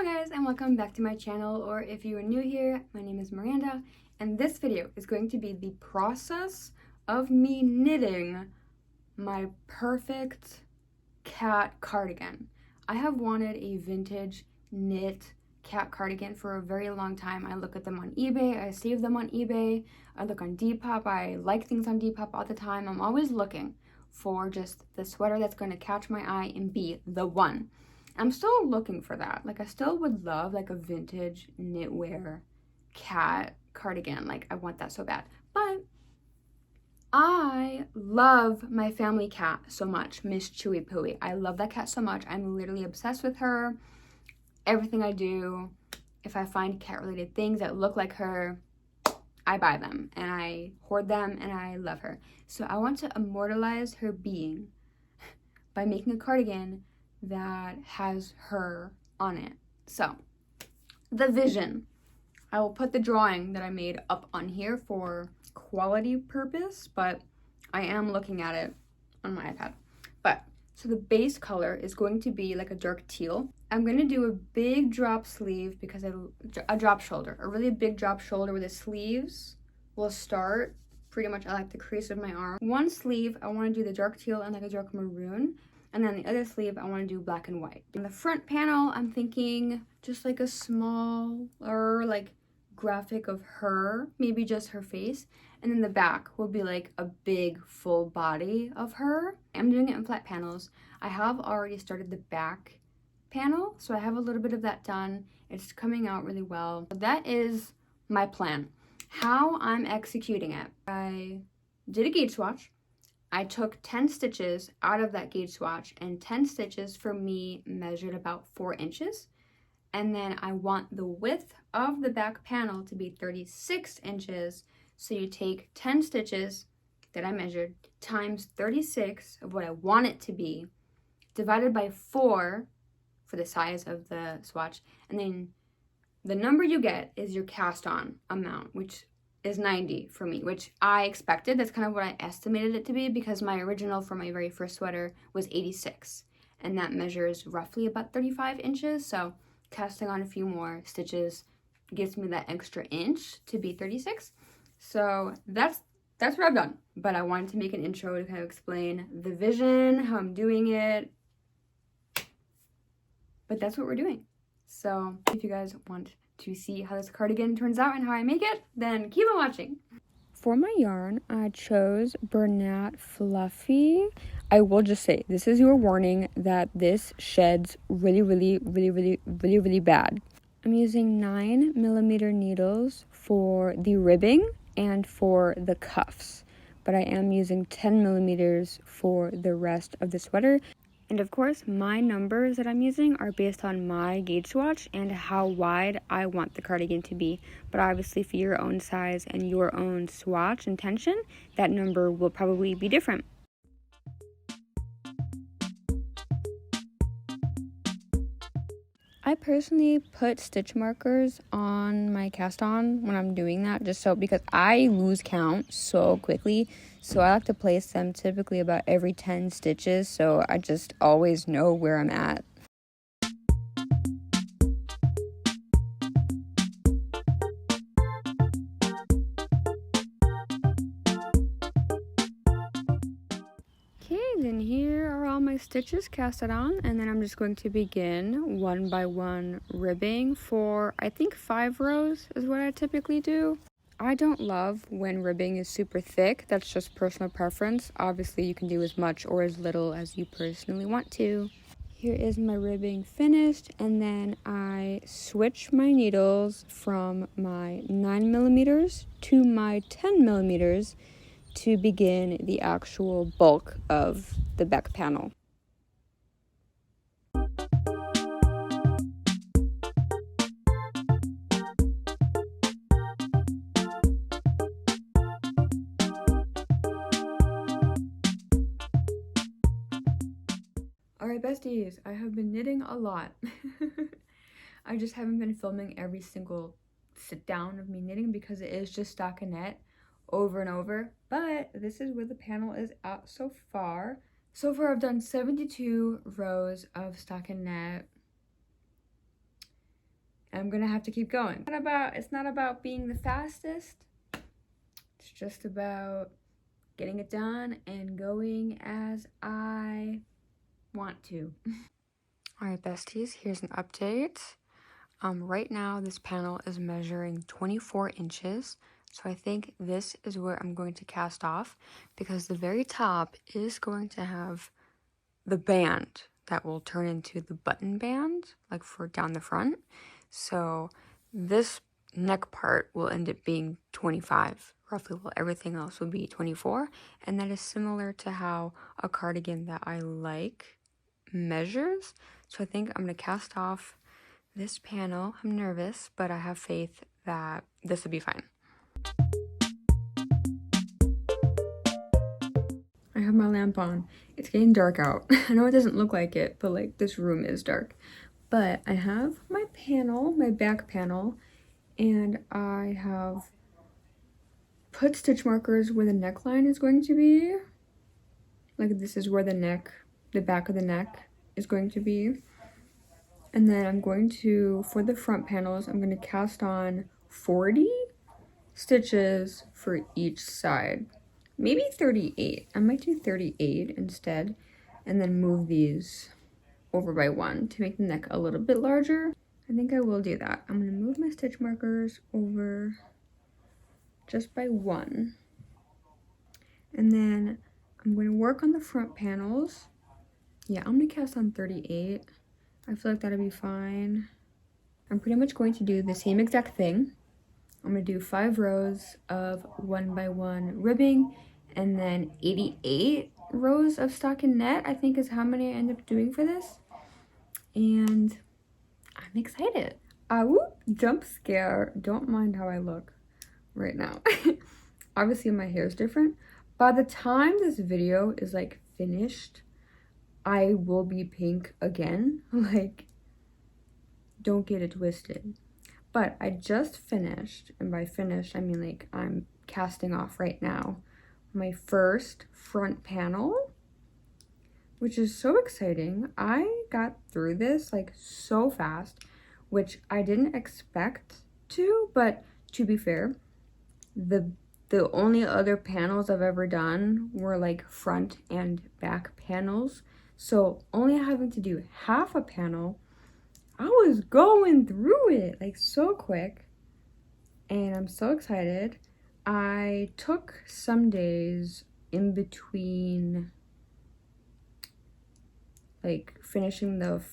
Hello guys, and welcome back to my channel, or if you are new here, my name is Miranda, and this video is going to be the process of me knitting my perfect cat cardigan. I have wanted a vintage knit cat cardigan for a very long time. I look at them on eBay, I save them on eBay, I look on Depop, I like things on Depop all the time. I'm always looking for just the sweater that's going to catch my eye and be the one. I'm still looking for that. Like, I still would love like a vintage knitwear cat cardigan. Like, I want that so bad. But I love my family cat so much, Miss Chewy Pooey. I love that cat so much. I'm literally obsessed with her. Everything I do, if I find cat-related things that look like her, I buy them and I hoard them and I love her. So I want to immortalize her being by making a cardigan that has her on it. So, the vision. I will put the drawing that I made up on here for quality purpose, but I am looking at it on my iPad. So the base color is going to be like a dark teal. I'm going to do a big drop sleeve because a drop shoulder, a really big drop shoulder where the sleeves will start pretty much at like the crease of my arm. One sleeve, I want to do the dark teal and like a dark maroon. And then the other sleeve, I want to do black and white. In the front panel, I'm thinking just like a smaller like graphic of her, maybe just her face. And then the back will be like a big full body of her. I'm doing it in flat panels. I have already started the back panel, so I have a little bit of that done. It's coming out really well. That is my plan. How I'm executing it. I did a gauge swatch. I took 10 stitches out of that gauge swatch, and 10 stitches for me measured about 4 inches. And then I want the width of the back panel to be 36 inches. So you take 10 stitches that I measured times 36 of what I want it to be, divided by 4 for the size of the swatch. And then the number you get is your cast on amount, which is 90 for me, which I expected. That's kind of what I estimated it to be because my original for my very first sweater was 86. And that measures roughly about 35 inches. So casting on a few more stitches gives me that extra inch to be 36. So that's what I've done. But I wanted to make an intro to kind of explain the vision, how I'm doing it. But that's what we're doing. So if you guys want to see how this cardigan turns out and how I make it, then keep on watching. For my yarn, I chose Bernat Fluffy. I will just say, this is your warning that this sheds really bad. I'm using 9mm needles for the ribbing and for the cuffs, but I am using 10mm for the rest of the sweater. And of course, my numbers that I'm using are based on my gauge swatch and how wide I want the cardigan to be. But obviously for your own size and your own swatch and tension, that number will probably be different. I personally put stitch markers on my cast on when I'm doing that, just so, because I lose count so quickly, so I like to place them typically about every 10 stitches, so I just always know where I'm at. Okay, then here are all my stitches casted on, and then I'm just going to begin one by one ribbing for, I think, 5 rows is what I typically do. I don't love when ribbing is super thick. That's just personal preference. Obviously, you can do as much or as little as you personally want to. Here is my ribbing finished, and then I switch my needles from my 9mm to my 10mm to begin the actual bulk of the back panel. Alright besties, I have been knitting a lot. I just haven't been filming every single sit down of me knitting because it is just stockinette over and over, but this is where the panel is at so far. So far I've done 72 rows of stockinette, and I'm gonna have to keep going. It's not about being the fastest. It's just about getting it done and going as I want to. All right, besties, here's an update. Right now, this panel is measuring 24 inches. So I think this is where I'm going to cast off, because the very top is going to have the band that will turn into the button band, like for down the front. So this neck part will end up being 25, roughly. Well, everything else will be 24. And that is similar to how a cardigan that I like measures. So I think I'm gonna cast off this panel. I'm nervous, but I have faith that this will be fine. I have my lamp on. It's getting dark out. I know it doesn't look like it, but like this room is dark. But I have my panel, my back panel, and I have put stitch markers where the neckline is going to be. Like this is where the back of the neck is going to be. And then I'm going to, for the front panels, I'm going to cast on 40 stitches for each side. Maybe 38. I might do 38 instead, and then move these over by one to make the neck a little bit larger. I think I will do that. I'm going to move my stitch markers over just by one. And then I'm going to work on the front panels. Yeah, I'm going to cast on 38. I feel like that'll be fine. I'm pretty much going to do the same exact thing. I'm going to do 5 rows of 1 by 1 ribbing, and then 88 rows of stockinette, I think is how many I end up doing for this. And I'm excited. Whoop, jump scare. Don't mind how I look right now. Obviously my hair is different. By the time this video is like finished, I will be pink again. Like, don't get it twisted. But I just finished, and by finished I mean like I'm casting off right now, my first front panel, which is so exciting. I got through this like so fast, which I didn't expect to, but to be fair, the only other panels I've ever done were like front and back panels. So only having to do half a panel, I was going through it like so quick, and I'm so excited. I took some days in between like finishing the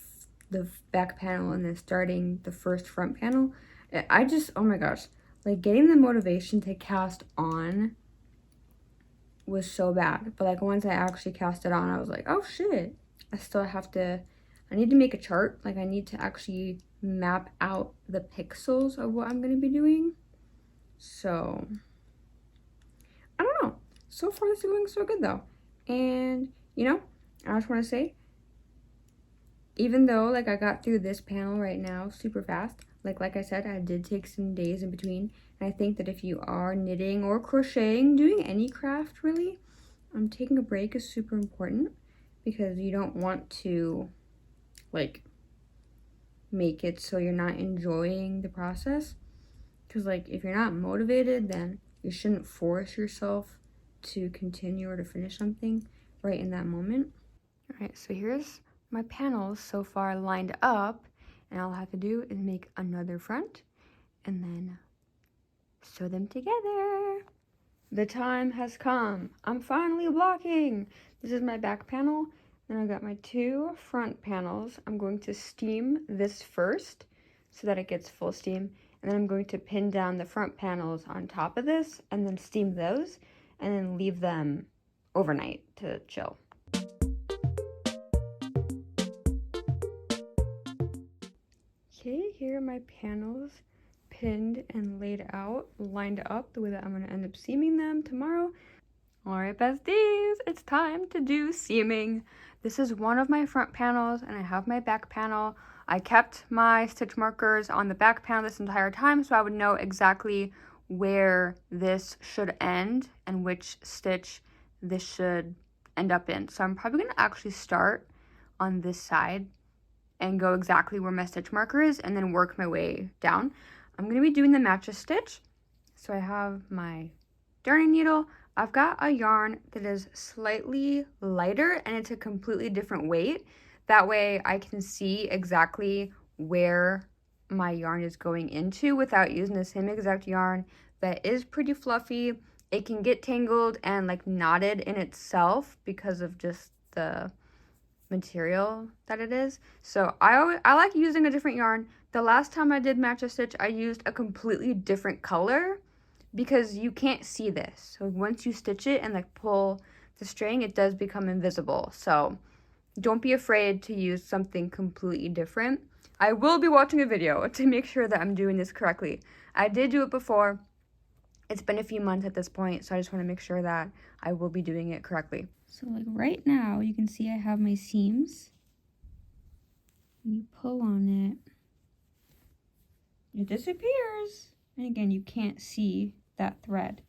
back panel and then starting the first front panel. I just, oh my gosh, like getting the motivation to cast on was so bad. But like once I actually cast it on, I was like, oh shit, I need to make a chart. Like I need to actually map out the pixels of what I'm going to be doing. So I don't know. So far this is going so good though. And you know, I just want to say, even though like I got through this panel right now super fast, like I said, I did take some days in between. And I think that if you are knitting or crocheting, doing any craft really, taking a break is super important, because you don't want to like make it so you're not enjoying the process. Because like if you're not motivated, then you shouldn't force yourself to continue or to finish something right in that moment. All right, so here's my panels so far lined up, and all I have to do is make another front and then sew them together. The time has come. I'm finally blocking. This is my back panel. Then I've got my 2 front panels. I'm going to steam this first so that it gets full steam. And then I'm going to pin down the front panels on top of this and then steam those and then leave them overnight to chill. Okay, here are my panels pinned and laid out, lined up the way that I'm going to end up seaming them tomorrow. Alright besties, it's time to do seaming. This is one of my front panels and I have my back panel. I kept my stitch markers on the back panel this entire time so I would know exactly where this should end and which stitch this should end up in. So I'm probably going to actually start on this side and go exactly where my stitch marker is and then work my way down. I'm going to be doing the mattress stitch. So I have my darning needle. I've got a yarn that is slightly lighter and it's a completely different weight. That way I can see exactly where my yarn is going into without using the same exact yarn that is pretty fluffy. It can get tangled and like knotted in itself because of just the material that it is. So I like using a different yarn. The last time I did mattress stitch, I used a completely different color because you can't see this. So once you stitch it and like pull the string, it does become invisible. So don't be afraid to use something completely different. I will be watching a video to make sure that I'm doing this correctly. I did do it before. It's been a few months at this point, so I just want to make sure that I will be doing it correctly. So like right now, you can see I have my seams. You pull on it, it disappears. And again, you can't see that thread.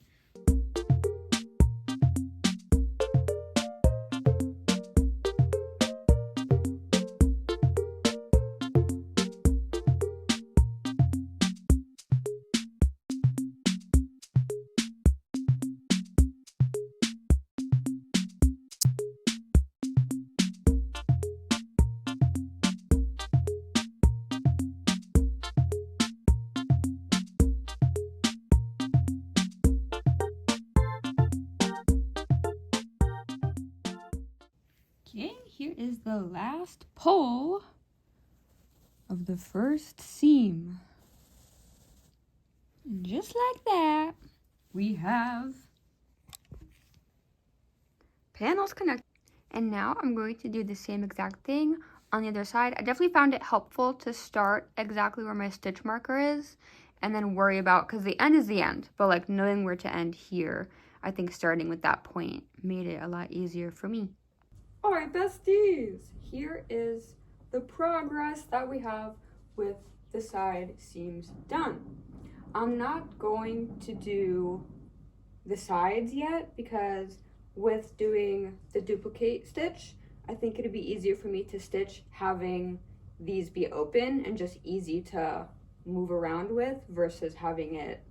Okay, here is the last pull of the first seam. And just like that, we have panels connected. And now I'm going to do the same exact thing on the other side. I definitely found it helpful to start exactly where my stitch marker is and then worry about, because the end is the end, but like knowing where to end here, I think starting with that point made it a lot easier for me. All right, besties, here is the progress that we have with the side seams done. I'm not going to do the sides yet because with doing the duplicate stitch, I think it'd be easier for me to stitch having these be open and just easy to move around with versus having it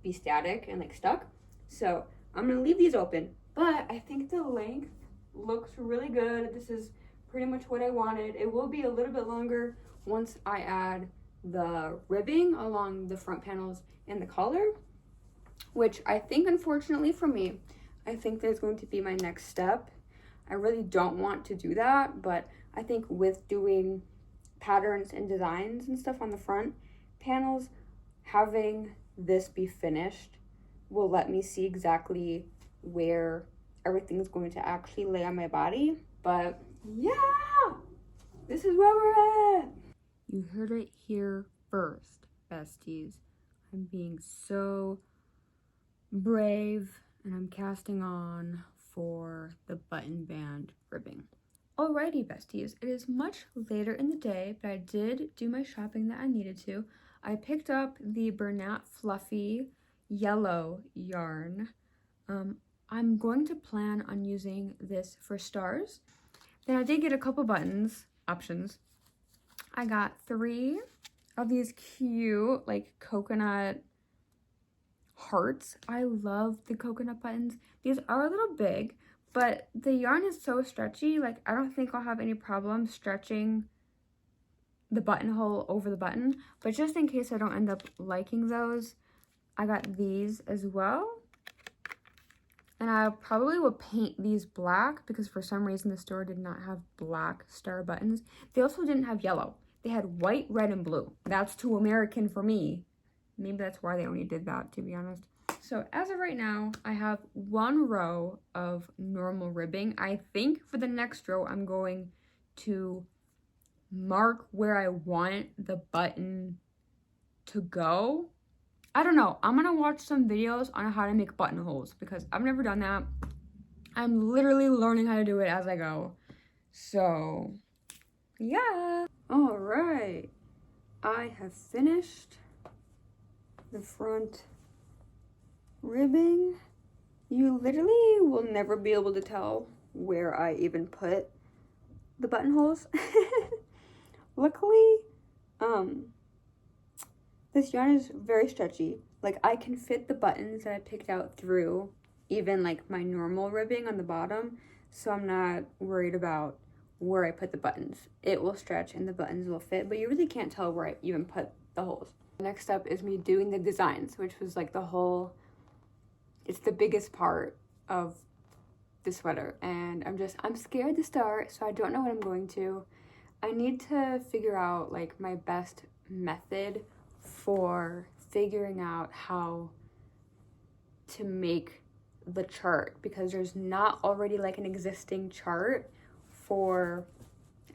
be static and like stuck. So I'm gonna leave these open, but I think the length looks really good. This is pretty much what I wanted. It will be a little bit longer once I add the ribbing along the front panels and the collar, which I think, unfortunately for me, I think there's going to be my next step. I really don't want to do that, but I think with doing patterns and designs and stuff on the front panels, having this be finished will let me see exactly where everything's going to actually lay on my body. But yeah, this is where we're at. You heard it here first, besties. I'm being so brave and I'm casting on for the button band ribbing. Alrighty, besties, it is much later in the day, but I did do my shopping that I needed to. I picked up the Bernat Fluffy yellow yarn. I'm going to plan on using this for stars. Then I did get a couple buttons options. I got 3 of these cute like coconut hearts. I love the coconut buttons. These are a little big, but the yarn is so stretchy, like I don't think I'll have any problem stretching the buttonhole over the button. But just in case I don't end up liking those, I got these as well. And I probably will paint these black because for some reason the store did not have black star buttons. They also didn't have yellow. They had white, red, and blue. That's too American for me. Maybe that's why they only did that, to be honest. So as of right now, I have 1 row of normal ribbing. I think for the next row, I'm going to mark where I want the button to go. I don't know. I'm going to watch some videos on how to make buttonholes because I've never done that. I'm literally learning how to do it as I go. So, yeah. All right. I have finished the front ribbing. You literally will never be able to tell where I even put the buttonholes. Luckily, this yarn is very stretchy. Like, I can fit the buttons that I picked out through even like my normal ribbing on the bottom, so I'm not worried about where I put the buttons. It will stretch and the buttons will fit, but you really can't tell where I even put the holes. Next up is me doing the designs, which was like it's the biggest part of the sweater, and I'm scared to start, so I don't know what I'm going to. I need to figure out like my best method for figuring out how to make the chart, because there's not already like an existing chart for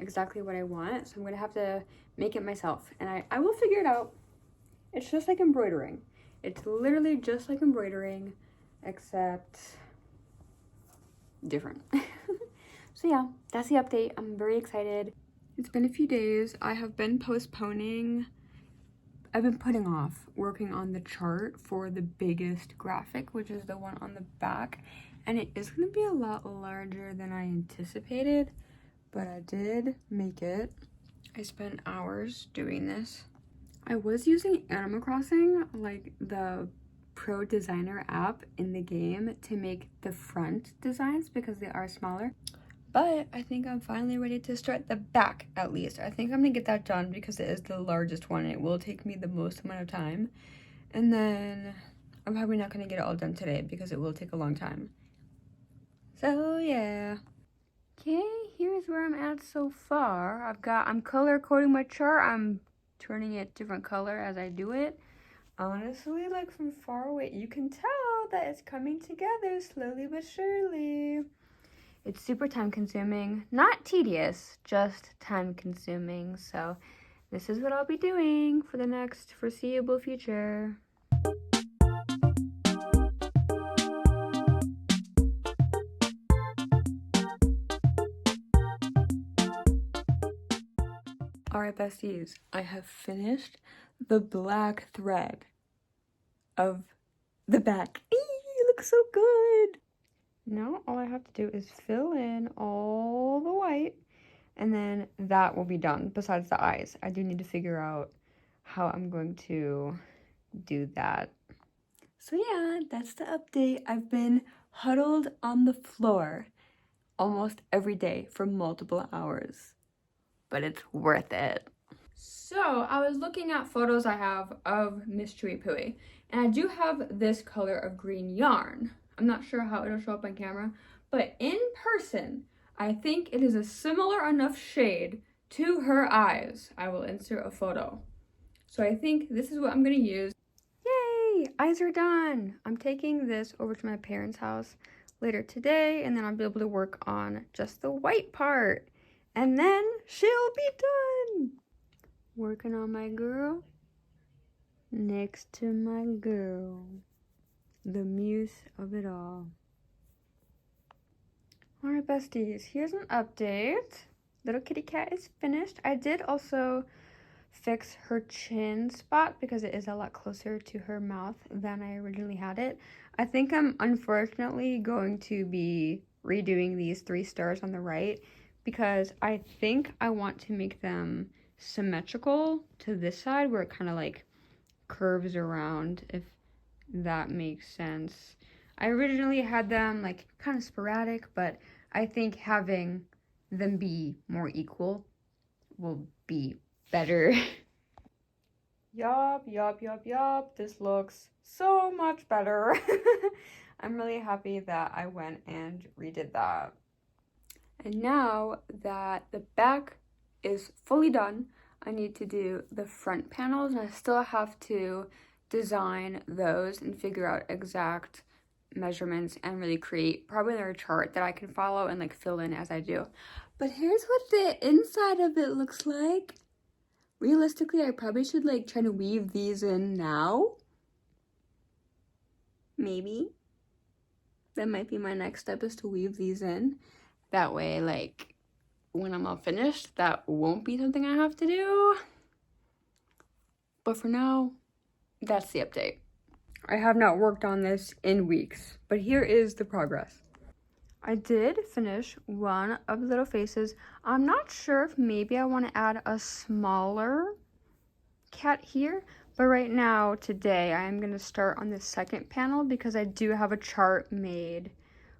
exactly what I want, so I'm gonna have to make it myself, and I will figure it out. It's just like embroidering. It's literally just like embroidering, except different. So yeah, that's the update. I'm very excited. It's been a few days. I've been putting off working on the chart for the biggest graphic, which is the one on the back, and it is going to be a lot larger than I anticipated, but I did make it. I spent hours doing this. I was using Animal Crossing, like the Pro Designer app in the game, to make the front designs because they are smaller. But I think I'm finally ready to start the back, at least. I think I'm gonna get that done because it is the largest one and it will take me the most amount of time. And then I'm probably not gonna get it all done today because it will take a long time. So yeah. Okay, here's where I'm at so far. I'm color coding my chart. I'm turning it different color as I do it. Honestly, like from far away, you can tell that it's coming together slowly but surely. It's super time consuming, not tedious, just time consuming. So this is what I'll be doing for the next foreseeable future. Alright, besties, I have finished the black thread of the back. It looks so good. Now all I have to do is fill in all the white, and then that will be done. Besides the eyes, I do need to figure out how I'm going to do that. So yeah, that's the update. I've been huddled on the floor almost every day for multiple hours, but it's worth it. So I was looking at photos I have of Miss Chewy Pooey, and I do have this color of green yarn. I'm not sure how it'll show up on camera, but in person, I think it is a similar enough shade to her eyes. I will insert a photo. So I think this is what I'm gonna use. Yay, eyes are done. I'm taking this over to my parents' house later today, and then I'll be able to work on just the white part, and then she'll be done. Working on my girl next to my girl, the muse of it all. Alright, besties, here's an update. Little kitty cat is finished. I did also fix her chin spot because it is a lot closer to her mouth than I originally had it. I think I'm unfortunately going to be redoing these 3 stars on the right because I think I want to make them symmetrical to this side where it kind of like curves around, if that makes sense. I originally had them like kind of sporadic, but I think having them be more equal will be better. Yup. This looks so much better. I'm really happy that I went and redid that. And now that the back is fully done, I need to do the front panels, and I still have to design those and figure out exact measurements and really create probably another chart that I can follow and like fill in as I do. But here's what the inside of it looks like. Realistically, I probably should like try to weave these in now. Maybe. That might be my next step, is to weave these in. That way, like, when I'm all finished, that won't be something I have to do. But for now, that's the update. I have not worked on this in weeks, but here is the progress. I did finish one of the little faces. I'm not sure if maybe I want to add a smaller cat here, but right now, today, I am going to start on the second panel because I do have a chart made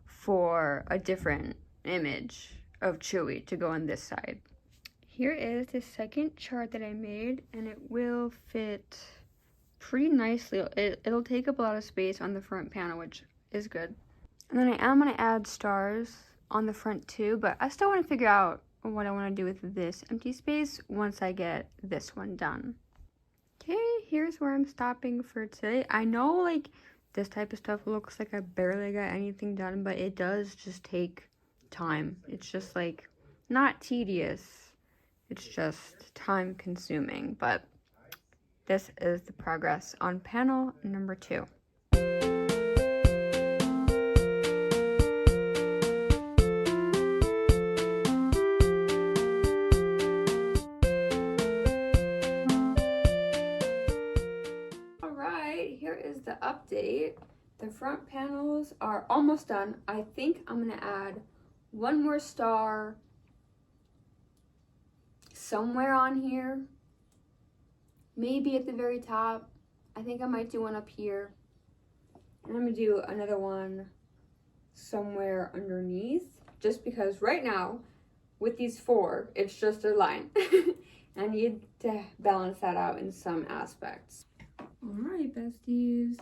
for a different image of Chewy to go on this side. Here is the second chart that I made, and it will fit pretty nicely. It'll take up a lot of space on the front panel, which is good. And then I am going to add stars on the front too, but I still want to figure out what I want to do with this empty space once I get this one done. Okay, here's where I'm stopping for today. I know, like, this type of stuff looks like I barely got anything done, but it does just take time. It's just, like, not tedious. It's just time consuming, but this is the progress on panel number 2. Alright, here is the update. The front panels are almost done. I think I'm gonna add one more star somewhere on here, maybe at the very top. I think I might do one up here, and I'm gonna do another one somewhere underneath, just because right now with these 4 it's just a line. I need to balance that out in some aspects. All right, besties,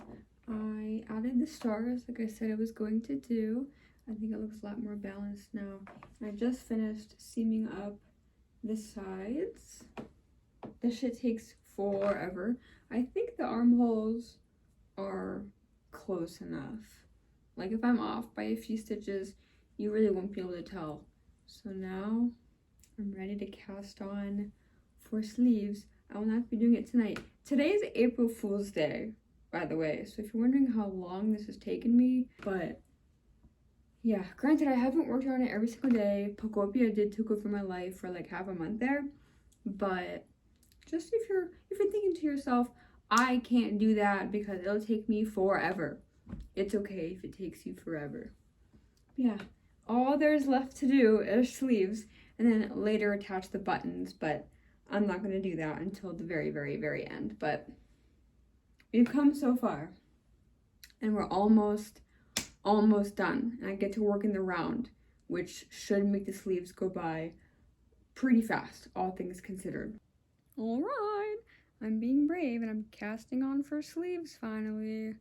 I added the stars like I said I was going to do. I think it looks a lot more balanced now. I just finished seaming up the sides. This shit takes forever. I think the armholes are close enough. Like, if I'm off by a few stitches, you really won't be able to tell. So now I'm ready to cast on for sleeves. I will not be doing it tonight. Today is April Fool's Day, by the way. So if you're wondering how long this has taken me, but yeah, granted, I haven't worked on it every single day. Pokopia did took over my life for like half a month there, but just if you're thinking to yourself, I can't do that because it'll take me forever. It's okay if it takes you forever. Yeah, all there's left to do is sleeves, and then later attach the buttons, but I'm not going to do that until the very, very, very end. But we've come so far, and we're almost done. And I get to work in the round, which should make the sleeves go by pretty fast, all things considered. All right, I'm being brave, and I'm casting on for sleeves finally.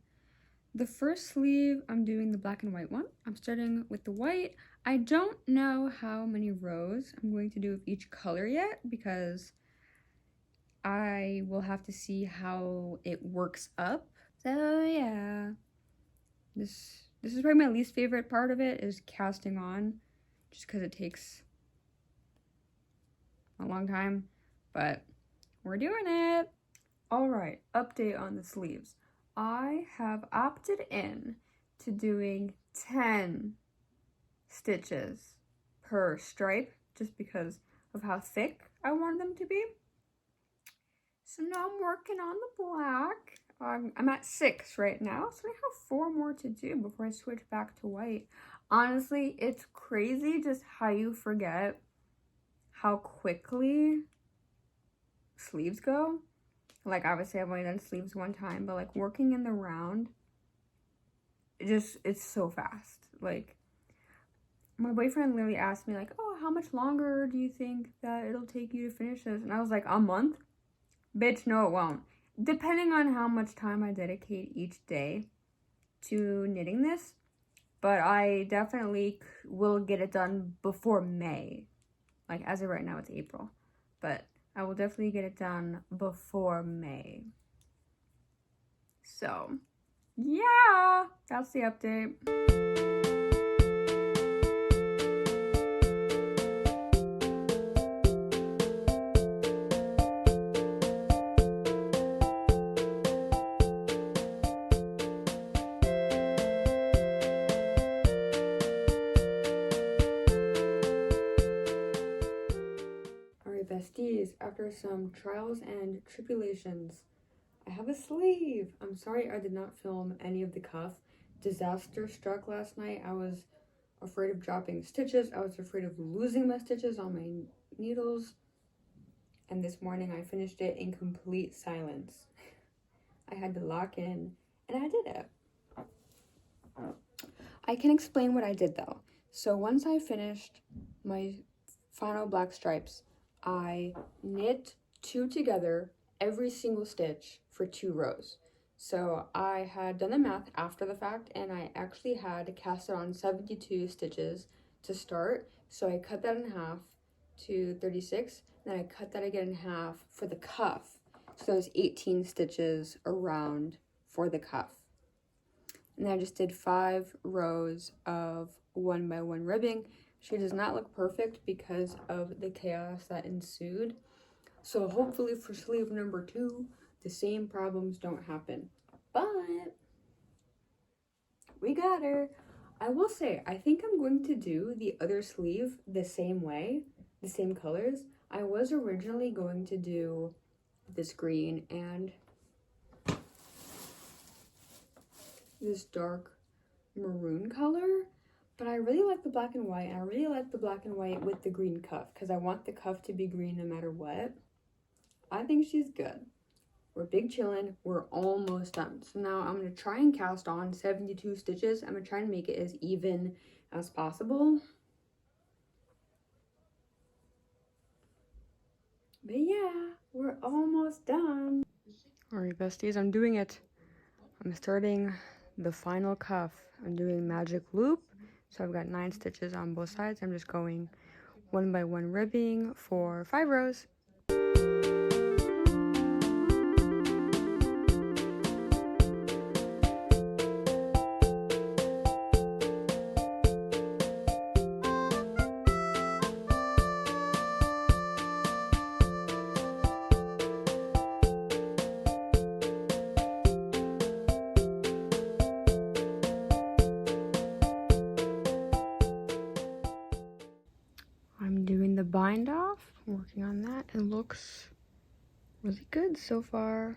The first sleeve, I'm doing the black and white one. I'm starting with the white. I don't know how many rows I'm going to do of each color yet because I will have to see how it works up. So yeah, this is probably my least favorite part of it, is casting on, just because it takes a long time, but we're doing it. All right, update on the sleeves. I have opted in to doing 10 stitches per stripe just because of how thick I wanted them to be. So now I'm working on the black. I'm at 6 right now, so I have 4 more to do before I switch back to white. Honestly, it's crazy just how you forget how quickly sleeves go. Like, obviously I've only done sleeves one time, but like working in the round, it's so fast. Like, my boyfriend literally asked me like, oh, how much longer do you think that it'll take you to finish this? And I was like, a month? Bitch, no it won't. Depending on how much time I dedicate each day to knitting this, but I definitely will get it done before May. Like, as of right now, it's April, but I will definitely get it done before May. So, yeah, that's the update. Besties, after some trials and tribulations, I have a sleeve. I'm sorry I did not film any of the cuff. Disaster struck last night. I was afraid of dropping stitches. I was afraid of losing my stitches on my needles. And this morning I finished it in complete silence. I had to lock in, and I did it. I can explain what I did though. So once I finished my final black stripes, I knit 2 together every single stitch for 2 rows. So I had done the math after the fact, and I actually had casted on 72 stitches to start. So I cut that in half to 36, then I cut that again in half for the cuff. So there's 18 stitches around for the cuff. And then I just did 5 rows of 1 by 1 ribbing. She does not look perfect because of the chaos that ensued. So hopefully for sleeve number 2, the same problems don't happen. But we got her. I will say, I think I'm going to do the other sleeve the same way, the same colors. I was originally going to do this green and this dark maroon color, but I really like the black and white, and I really like the black and white with the green cuff because I want the cuff to be green no matter what. I think she's good. We're big chillin'. We're almost done. So now I'm going to try and cast on 72 stitches. I'm going to try and make it as even as possible. But yeah, we're almost done. Alright, besties, I'm doing it. I'm starting the final cuff. I'm doing magic loop. So I've got 9 stitches on both sides. I'm just going 1 by 1 ribbing for 5 rows. I'm doing the bind off, working on that. It looks really good so far.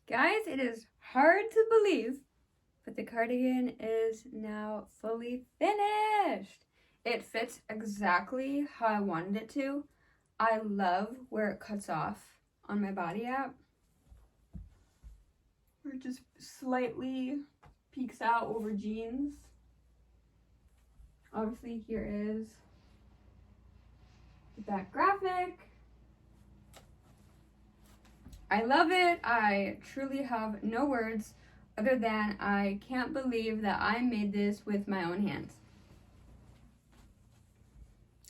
Guys, it is hard to believe, but the cardigan is now fully finished. It fits exactly how I wanted it to. I love where it cuts off on my body at. Where it just slightly peeks out over jeans. Obviously here is the back graphic. I love it. I truly have no words other than I can't believe that I made this with my own hands.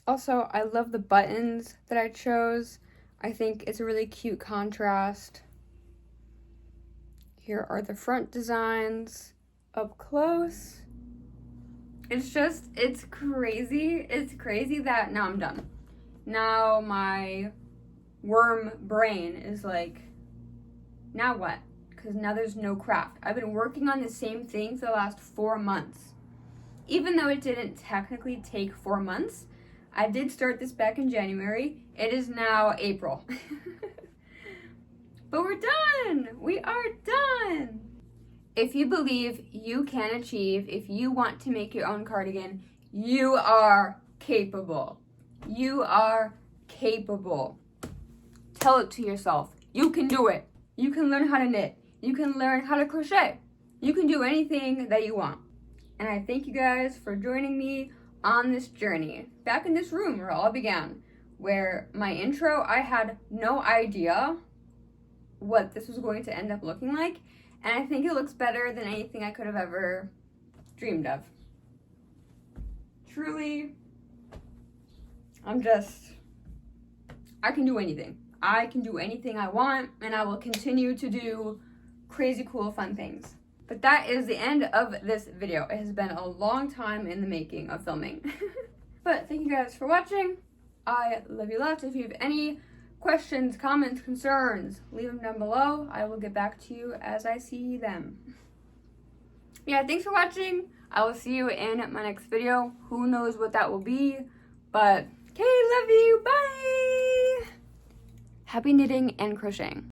Also, I love the buttons that I chose. I think it's a really cute contrast. Here are the front designs up close. It's crazy. It's crazy that now I'm done. Now my worm brain is like, now what? Because now there's no craft. I've been working on the same thing for the last 4 months. Even though it didn't technically take 4 months, I did start this back in January. It is now April. But we're done. We are done. If you believe you can achieve, if you want to make your own cardigan, you are capable. You are capable. Tell it to yourself. You can do it. You can learn how to knit. You can learn how to crochet. You can do anything that you want. And I thank you guys for joining me on this journey. Back in this room where it all began, where my intro, I had no idea what this was going to end up looking like. And I think it looks better than anything I could have ever dreamed of. Truly, I can do anything. I can do anything I want, and I will continue to do crazy cool fun things. But that is the end of this video. It has been a long time in the making of filming. But thank you guys for watching. I love you lots. If you have any questions, comments, concerns, leave them down below. I will get back to you as I see them. Yeah, thanks for watching. I will see you in my next video. Who knows what that will be, but okay, love you, bye. Happy knitting and crocheting.